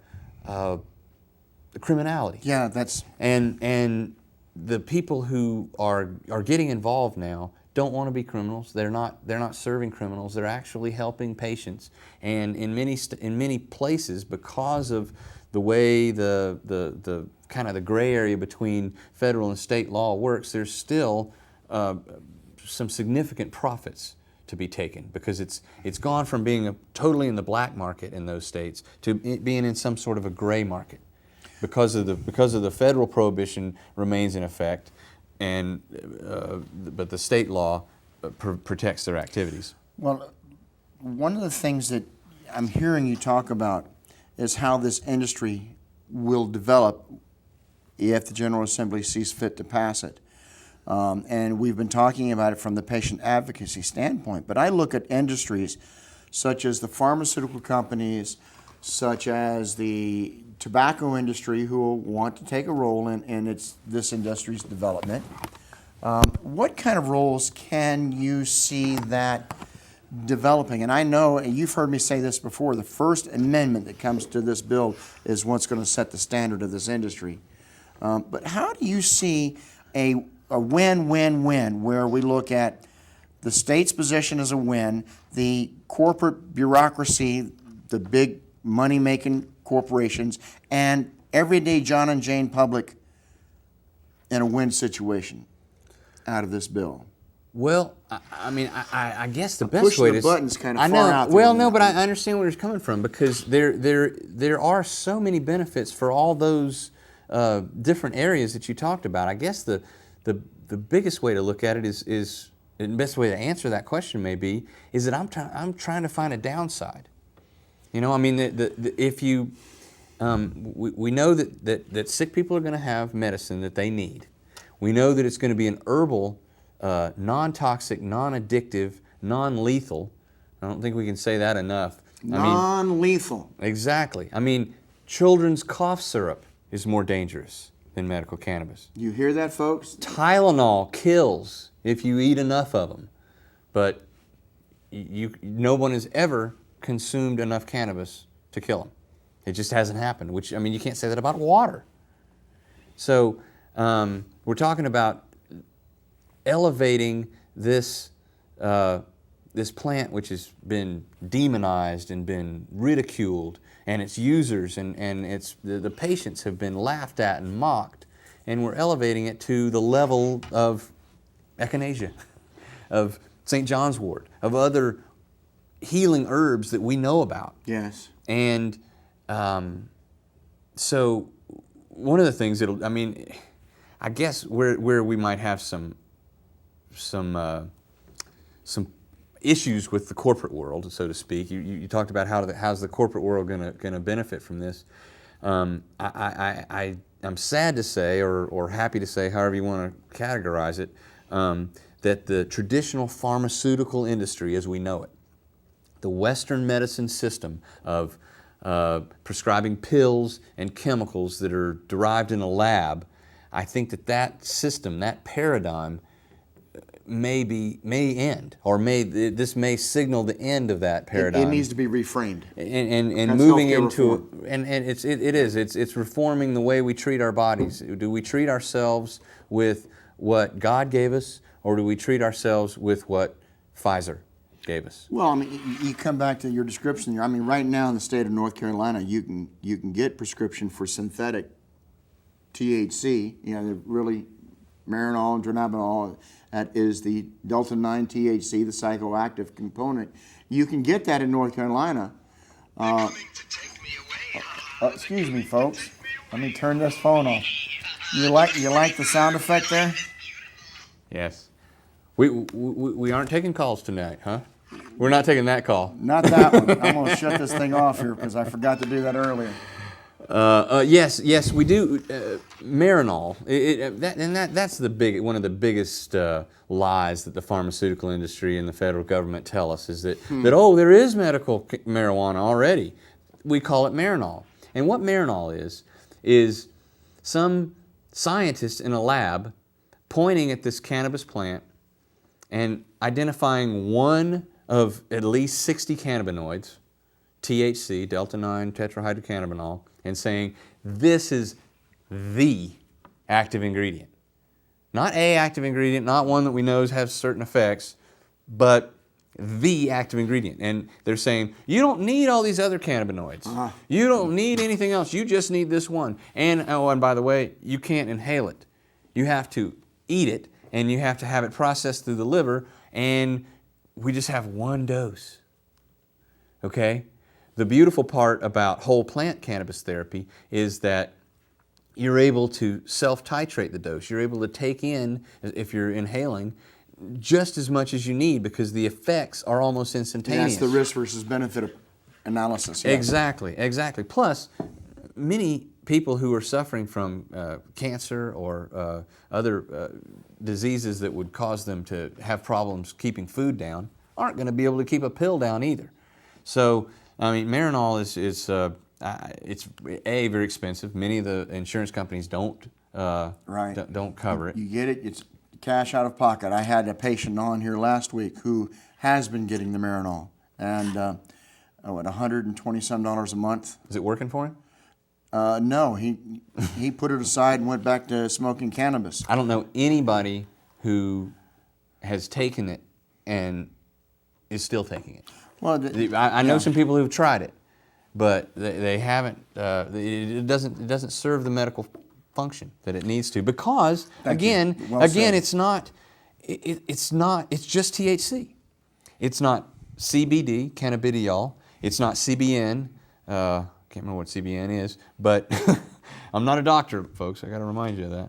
criminality. Yeah, that's And the people who are getting involved now don't want to be criminals. They're not serving criminals. They're actually helping patients. And in many places, because of the way the kind of the gray area between federal and state law works, there's still some significant profits to be taken, because it's gone from being totally in the black market in those states to it being in some sort of a gray market, because of the federal prohibition remains in effect, and but the state law protects their activities. Well, one of the things that I'm hearing you talk about is how this industry will develop if the General Assembly sees fit to pass it. And we've been talking about it from the patient advocacy standpoint, but I look at industries such as the pharmaceutical companies, such as the tobacco industry, who will want to take a role in this industry's development. What kind of roles can you see that developing? And I know, and you've heard me say this before, the First Amendment that comes to this bill is what's going to set the standard of this industry. But how do you see a win-win-win, where we look at the state's position as a win, the corporate bureaucracy, the big money-making corporations, and everyday John and Jane public in a win situation out of this bill? Well, I mean, I guess the best pushing way the to buttons kind of I far know. out there. Well, no, but I understand where it's coming from, because there are so many benefits for all those different areas that you talked about. I guess the biggest way to look at it is the best way to answer that question maybe is that I'm trying to find a downside. You know, I mean, if you we know that sick people are going to have medicine that they need. We know that it's going to be an herbal, non-toxic, non-addictive, non-lethal. I don't think we can say that enough. Non-lethal. Exactly. I mean, children's cough syrup is more dangerous than medical cannabis. You hear that, folks? Tylenol kills if you eat enough of them, but no one has ever consumed enough cannabis to kill them. It just hasn't happened, which, I mean, you can't say that about water. So we're talking about elevating this plant, which has been demonized and been ridiculed, and its users and the patients have been laughed at and mocked, and we're elevating it to the level of echinacea, of St. John's wort, of other healing herbs that we know about. Yes. And so one of the things I guess where we might have some some issues with the corporate world, so to speak. You talked about how's the corporate world going to benefit from this. I'm sad to say, or happy to say, however you want to categorize it, that the traditional pharmaceutical industry as we know it, the Western medicine system of prescribing pills and chemicals that are derived in a lab, I think that system, that paradigm, may end, or this may signal the end of that paradigm. It needs to be reframed. And That's moving healthcare into reform. and it's reforming the way we treat our bodies. Do we treat ourselves with what God gave us, or do we treat ourselves with what Pfizer gave us? Well, I mean, you come back to your description. I mean, right now in the state of North Carolina, you can get prescription for synthetic THC. You know, really, Marinol and Dronabinol. That is the Delta-9 THC, the psychoactive component. You can get that in North Carolina. Excuse me, folks. Let me turn this phone off. You like the sound effect there? Yes. We aren't taking calls tonight, huh? We're not taking that call. Not that one. I'm going to shut this thing off here because I forgot to do that earlier. Yes, we do. Marinol, that's one of the biggest lies that the pharmaceutical industry and the federal government tell us is that there is medical marijuana already. We call it Marinol, and what Marinol is some scientist in a lab pointing at this cannabis plant and identifying one of at least 60 cannabinoids, THC, Delta-9 tetrahydrocannabinol, and saying, this is the active ingredient. Not a active ingredient, not one that we know has certain effects, but the active ingredient. And they're saying, you don't need all these other cannabinoids. You don't need anything else. You just need this one. And by the way, you can't inhale it. You have to eat it, and you have to have it processed through the liver, and we just have one dose. Okay? The beautiful part about whole plant cannabis therapy is that you're able to self-titrate the dose. You're able to take in, if you're inhaling, just as much as you need because the effects are almost instantaneous. That's the risk versus benefit analysis. Yeah. Exactly. Plus, many people who are suffering from cancer or other diseases that would cause them to have problems keeping food down aren't going to be able to keep a pill down either. So, I mean, Marinol it's very expensive. Many of the insurance companies don't cover it. You get it, it's cash out of pocket. I had a patient on here last week who has been getting the Marinol, and $120-some a month. Is it working for him? No, he put it aside and went back to smoking cannabis. I don't know anybody who has taken it and is still taking it. Well, I know some people who've tried it, but they haven't. It doesn't serve the medical function that it needs to because again, it's not. It's just THC. It's not CBD, cannabidiol. It's not CBN. Can't remember what CBN is, but I'm not a doctor, folks. I got to remind you of that.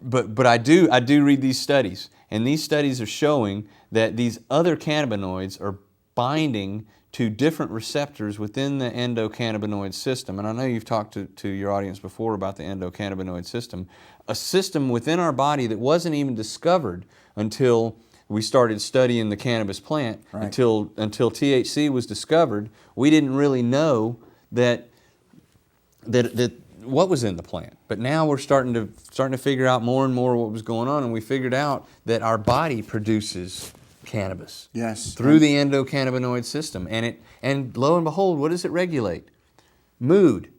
But I do read these studies, and these studies are showing that these other cannabinoids are binding to different receptors within the endocannabinoid system. And I know you've talked to your audience before about the endocannabinoid system, a system within our body that wasn't even discovered until we started studying the cannabis plant. Right. Until THC was discovered, we didn't really know that what was in the plant. But now we're starting to figure out more and more what was going on, and we figured out that our body produces cannabis. Yes. Through the endocannabinoid system. And lo and behold, what does it regulate? Mood,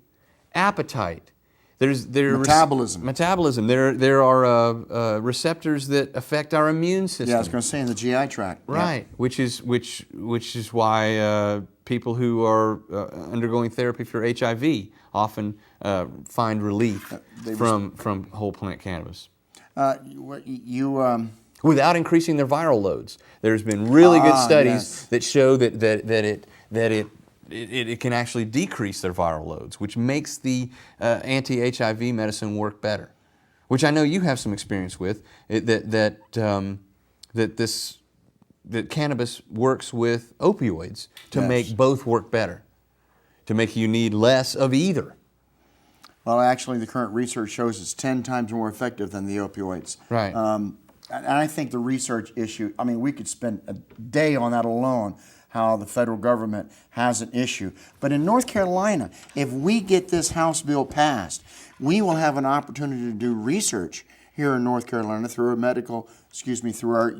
appetite. There's metabolism. Metabolism. There are receptors that affect our immune system. Yeah, I was going to say in the GI tract. Right, yeah. which is why people who are undergoing therapy for HIV often find relief from whole plant cannabis. Without increasing their viral loads. There's been really good studies that show that it can actually decrease their viral loads, which makes the anti-HIV medicine work better. which I know you have some experience with, that cannabis works with opioids to Yes. make both work better, to make you need less of either. Well, actually, the current research shows it's 10 times more effective than the opioids. Right. And I think the research issue, I mean, we could spend a day on that alone, how the federal government has an issue. But in North Carolina, if we get this House bill passed, we will have an opportunity to do research here in North Carolina through through our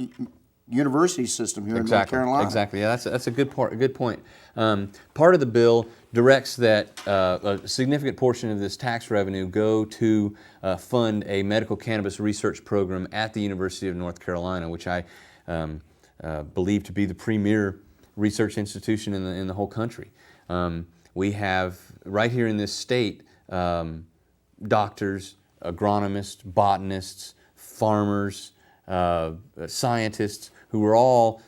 university system here in North Carolina. Exactly. Yeah, that's a good part. A good point. Part of the bill directs that a significant portion of this tax revenue go to fund a medical cannabis research program at the University of North Carolina, which I believe to be the premier research institution in the whole country. We have right here in this state doctors, agronomists, botanists, farmers, scientists who are all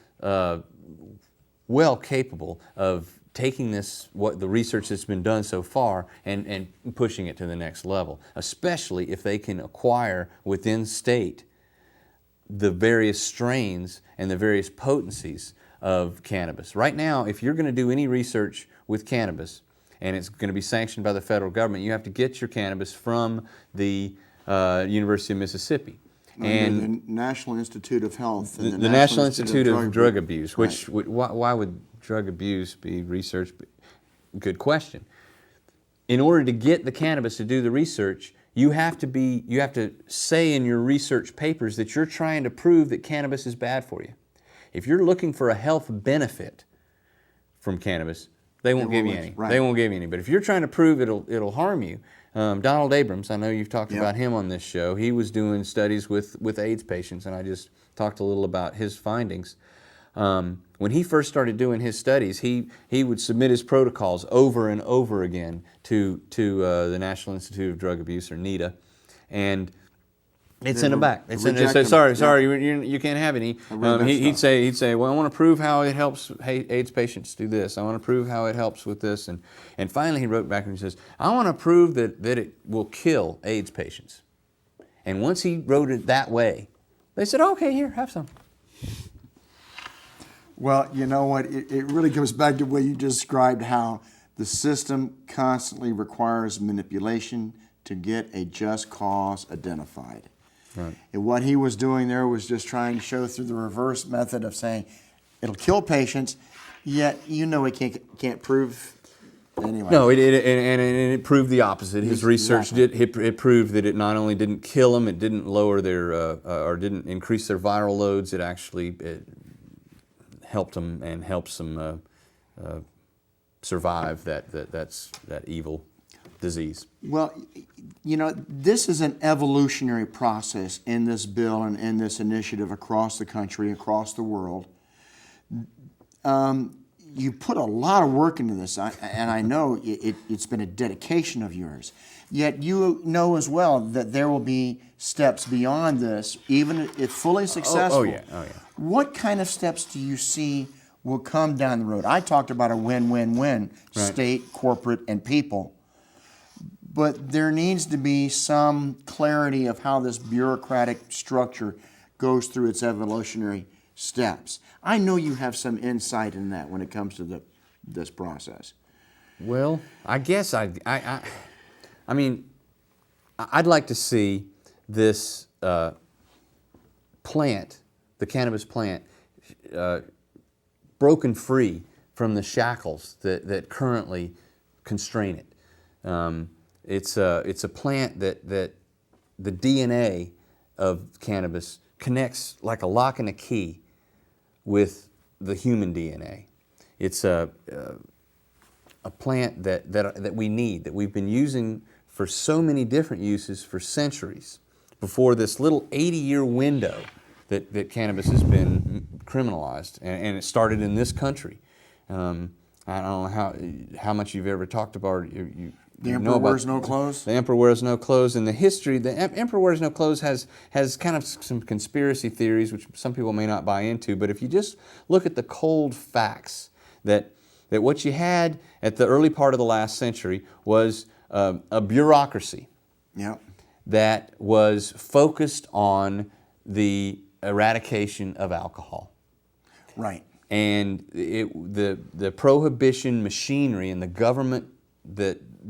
well capable of taking the research that's been done so far and pushing it to the next level, especially if they can acquire within state the various strains and the various potencies of cannabis. Right now, if you're going to do any research with cannabis and it's going to be sanctioned by the federal government, you have to get your cannabis from the University of Mississippi. And the National Institute of Health. And the National Institute of Drug Abuse, Right. which why would drug abuse be researched? Good question. In order to get the cannabis to do the research, you have to say in your research papers that you're trying to prove that cannabis is bad for you. If you're looking for a health benefit from cannabis, they won't give you any. Right. They won't give you any. But if you're trying to prove it'll harm you, Donald Abrams, I know you've talked about him on this show. He was doing studies with AIDS patients, and I just talked a little about his findings. When he first started doing his studies, he would submit his protocols over and over again to the National Institute of Drug Abuse, or NIDA, and they'd send him back. They'd say, sorry, you can't have any. He'd say, well, I want to prove how it helps AIDS patients do this. I want to prove how it helps with this. And finally he wrote back and he says, I want to prove that it will kill AIDS patients. And once he wrote it that way, they said, okay, here, have some. Well, you know what? It really comes back to what you described, how the system constantly requires manipulation to get a just cause identified. Right. And what he was doing there was just trying to show through the reverse method of saying it'll kill patients, yet it can't prove anyway. No, it proved the opposite. His research it proved that it not only didn't kill them, it didn't lower their or didn't increase their viral loads. It actually helped them and helps them survive that evil disease. Well, this is an evolutionary process in this bill and in this initiative across the country, across the world. You put a lot of work into this, and I know it's been a dedication of yours. Yet you know as well that there will be steps beyond this, even if fully successful. Oh yeah. What kind of steps do you see will come down the road? I talked about a win-win-win, state, corporate, and people. But there needs to be some clarity of how this bureaucratic structure goes through its evolutionary steps. I know you have some insight in that when it comes to this process. Well, I guess I mean, I'd like to see this plant, the cannabis plant, broken free from the shackles that currently constrain it. It's a plant that the DNA of cannabis connects like a lock and a key with the human DNA. It's a plant that we need, that we've been using for so many different uses for centuries before this little 80-year window that cannabis has been criminalized, and it started in this country. I don't know how much you've ever talked about The Emperor Wears No Clothes? The Emperor Wears No Clothes. And the history, the Emperor Wears No Clothes has kind of some conspiracy theories, which some people may not buy into. But if you just look at the cold facts, that what you had at the early part of the last century was a bureaucracy. Yep. that was focused on the eradication of alcohol. Right. And the prohibition machinery and the government,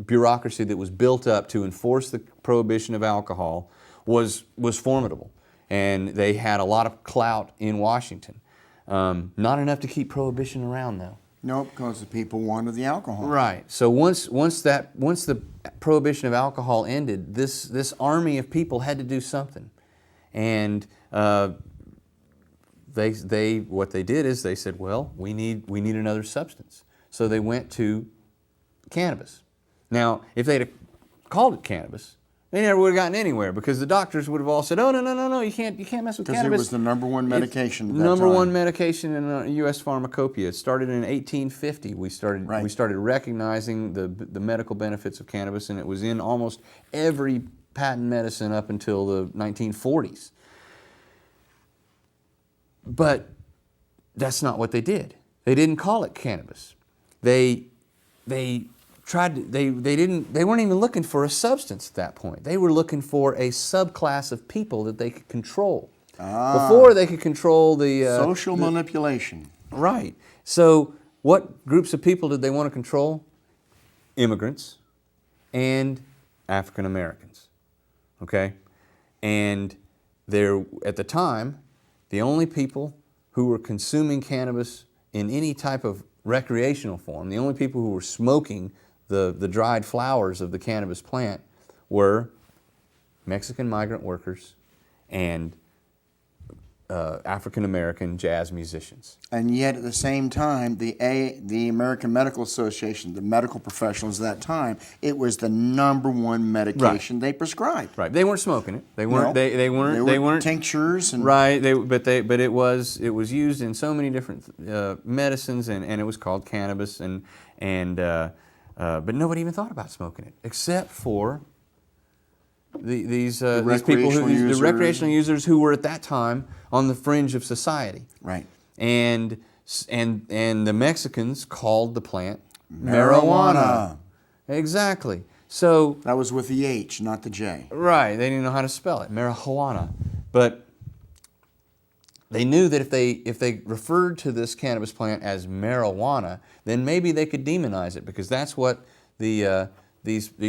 bureaucracy that was built up to enforce the prohibition of alcohol was formidable. And they had a lot of clout in Washington. Not enough to keep prohibition around, though. No, because the people wanted the alcohol. Right. So once the prohibition of alcohol ended, this army of people had to do something, and what they did is they said, well, we need another substance. So they went to cannabis. Now, if they'd have called it cannabis, they never would have gotten anywhere, because the doctors would have all said, "Oh, no, you can't mess with cannabis." Because it was the number one medication at that Number time. one medication in the U.S. pharmacopoeia. It started in 1850. We started recognizing the medical benefits of cannabis, and it was in almost every patent medicine up until the 1940s. But that's not what they did. They didn't call it cannabis. They weren't even looking for a substance at that point. They were looking for a subclass of people that they could control. Before they could control the social manipulation. Right. So what groups of people did they want to control? Immigrants and African Americans. Okay? And at the time, the only people who were consuming cannabis in any type of recreational form, the only people who were smoking the dried flowers of the cannabis plant, were Mexican migrant workers and African American jazz musicians. And yet at the same time, the American Medical Association, the medical professionals at that time, it was the number one medication they prescribed. Right. They weren't smoking it. They weren't. No. They weren't. They weren't tinctures and right. But it was used in so many different medicines, and it was called cannabis, but nobody even thought about smoking it, except for these people, the recreational users who were at that time on the fringe of society. Right. And the Mexicans called the plant marijuana. Exactly. So that was with the H, not the J. right, they didn't know how to spell it, marijuana. But they knew that if they referred to this cannabis plant as marijuana, then maybe they could demonize it, because that's what these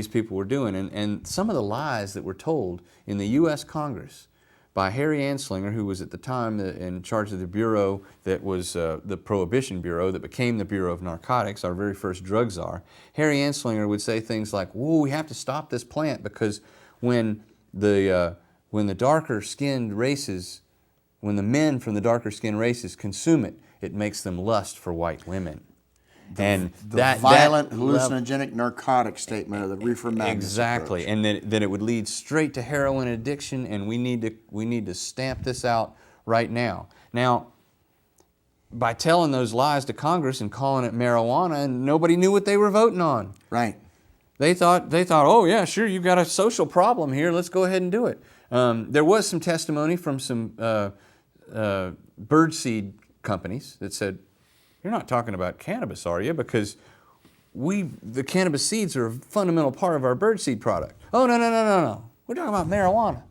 people were doing. And some of the lies that were told in the U.S. Congress by Harry Anslinger, who was at the time in charge of the bureau that was the Prohibition Bureau that became the Bureau of Narcotics, our very first drug czar. Harry Anslinger would say things like, "Whoa, we have to stop this plant, because when the darker-skinned races, when the men from the darker-skinned races consume it, it makes them lust for white women." And the violent hallucinogenic narcotic statement of the reefer madness exactly, approach. and then it would lead straight to heroin addiction, and we need to stamp this out right now. Now, by telling those lies to Congress and calling it marijuana, and nobody knew what they were voting on. Right. They thought, oh yeah, sure, you've got a social problem here. Let's go ahead and do it. There was some testimony from some birdseed companies that said, "You're not talking about cannabis, are you? Because the cannabis seeds are a fundamental part of our birdseed product." "Oh, no. We're talking about marijuana."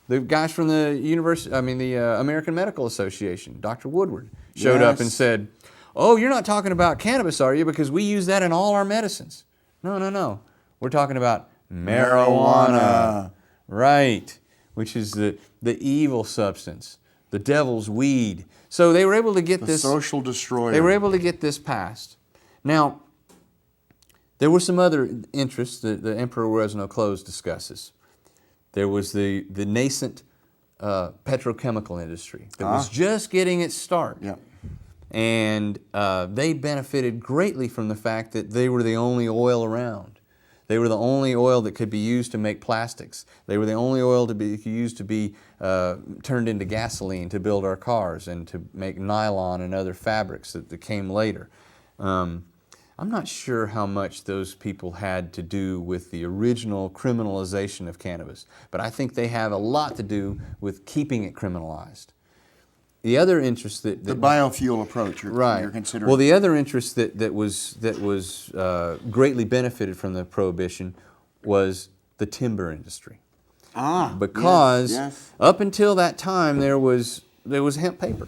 The guys from the American Medical Association, Dr. Woodward, showed up and said, "Oh, you're not talking about cannabis, are you? Because we use that in all our medicines." No. We're talking about marijuana. Right, which is the evil substance, the devil's weed. So they were able to get this social destroyer. They were able to get this passed. Now, there were some other interests that the Emperor Wears No Clothes discusses. There was the nascent petrochemical industry that was just getting its start. Yep. And they benefited greatly from the fact that they were the only oil around. They were the only oil that could be used to make plastics. They were the only oil to be used to be turned into gasoline to build our cars and to make nylon and other fabrics that came later. I'm not sure how much those people had to do with the original criminalization of cannabis, but I think they have a lot to do with keeping it criminalized. The other interest that the biofuel approach you're considering. Well, the other interest that was greatly benefited from the prohibition was the timber industry. because yes. up until that time there was hemp paper,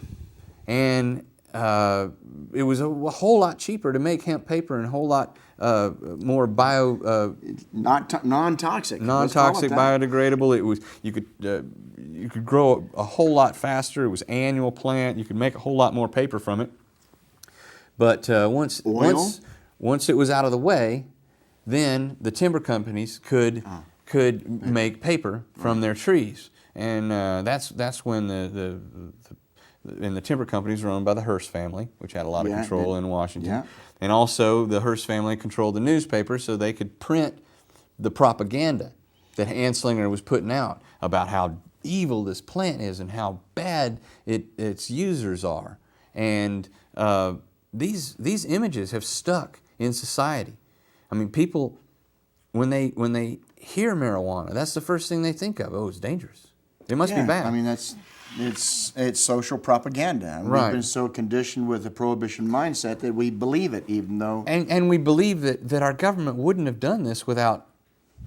and it was a whole lot cheaper to make hemp paper and a whole lot more non-toxic. non-toxic, biodegradable. It was you could grow a whole lot faster. It was annual plant. You could make a whole lot more paper from it. But once it was out of the way, then the timber companies could make paper from their trees, and that's when the timber companies were owned by the Hearst family, which had a lot of control in Washington. Yeah. And also the Hearst family controlled the newspaper, so they could print the propaganda that Anslinger was putting out about how evil this plant is and how bad its users are. And these images have stuck in society. I mean, people, when they hear marijuana, that's the first thing they think of. Oh, it's dangerous. It must be bad. I mean, it's social propaganda. And Right. We've been so conditioned with the prohibition mindset that we believe it, even though. And we believe that our government wouldn't have done this without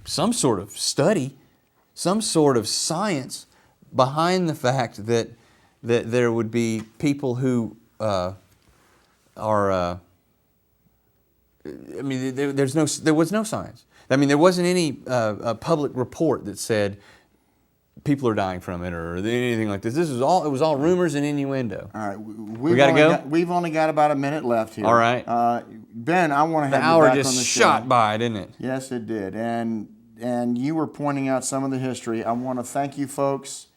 some sort of study, some sort of science behind the fact that there would be people who are. I mean, there was no science. I mean, there wasn't any public report that said people are dying from it or anything like this. It was all rumors and innuendo. All right, We gotta go? We've only got about a minute left here. All right. Ben, I want to The have you hour back just on the shot show. by, didn't it? Yes, it did. And you were pointing out some of the history. I want to thank you, folks.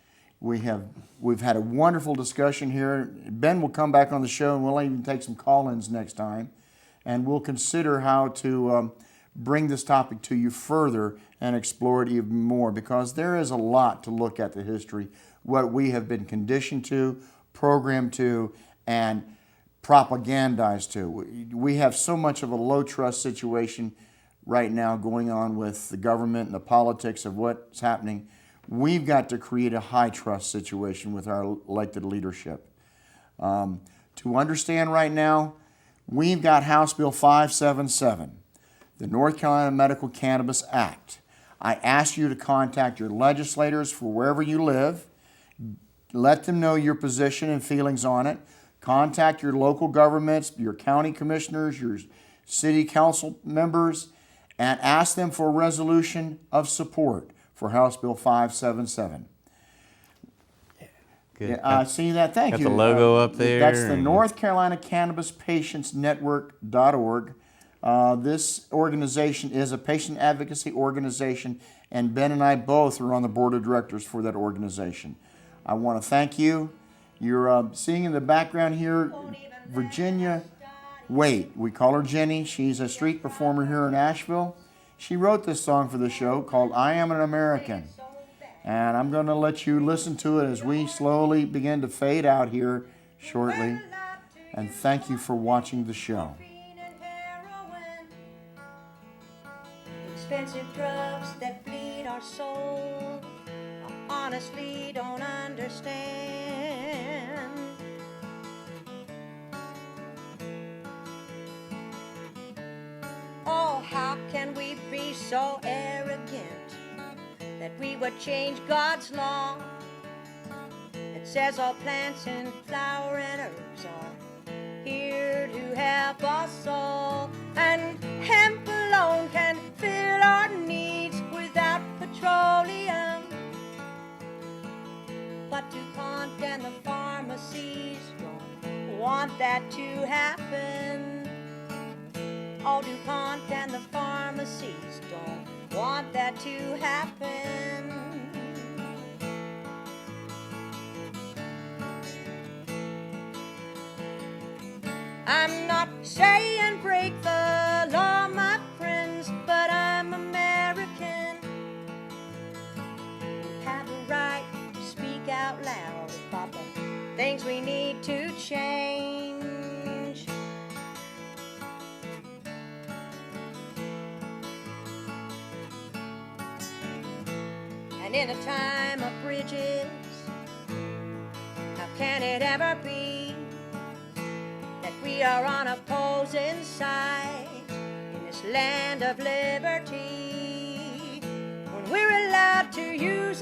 We've had a wonderful discussion here. Ben will come back on the show, and we'll even take some call-ins next time, and we'll consider how to bring this topic to you further and explore it even more, because there is a lot to look at the history, what we have been conditioned to, programmed to, and propagandized to. We have so much of a low trust situation right now going on with the government and the politics of what's happening. We've got to create a high trust situation with our elected leadership. To understand right now, we've got House Bill 577, the North Carolina Medical Cannabis Act. I ask you to contact your legislators for wherever you live. Let them know your position and feelings on it. Contact your local governments, your county commissioners, your city council members, and ask them for a resolution of support for House Bill 577. Good. Yeah, I see that. Thank Got you. the logo up there. That's the North Carolina Cannabis Patients Network.org. This organization is a patient advocacy organization, and Ben and I both are on the board of directors for that organization. I want to thank you. You're seeing in the background here Virginia Waite. We call her Jenny. She's a street performer here in Asheville. She wrote this song for the show called I Am an American. And I'm going to let you listen to it as we slowly begin to fade out here shortly. And thank you for watching the show. Expensive drugs that bleed our soul, I honestly don't understand. Oh, how can we be so arrogant that we would change God's law? It says all plants and flower and herbs are here to help us all, and hemp alone can fill our needs without petroleum. But DuPont and the pharmacies don't want that to happen. Oh, DuPont and the pharmacies don't want that to happen. I'm not saying break the law, my friends, but I'm American. We have a right to speak out loud about the things we need to change. And in a time of bridges, how can it ever be that we are on opposing sides in this land of liberty, when we're allowed to use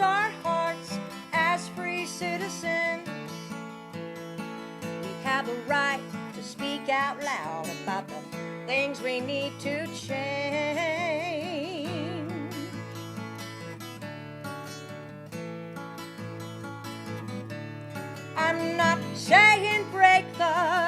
have the right to speak out loud about the things we need to change. I'm not saying break the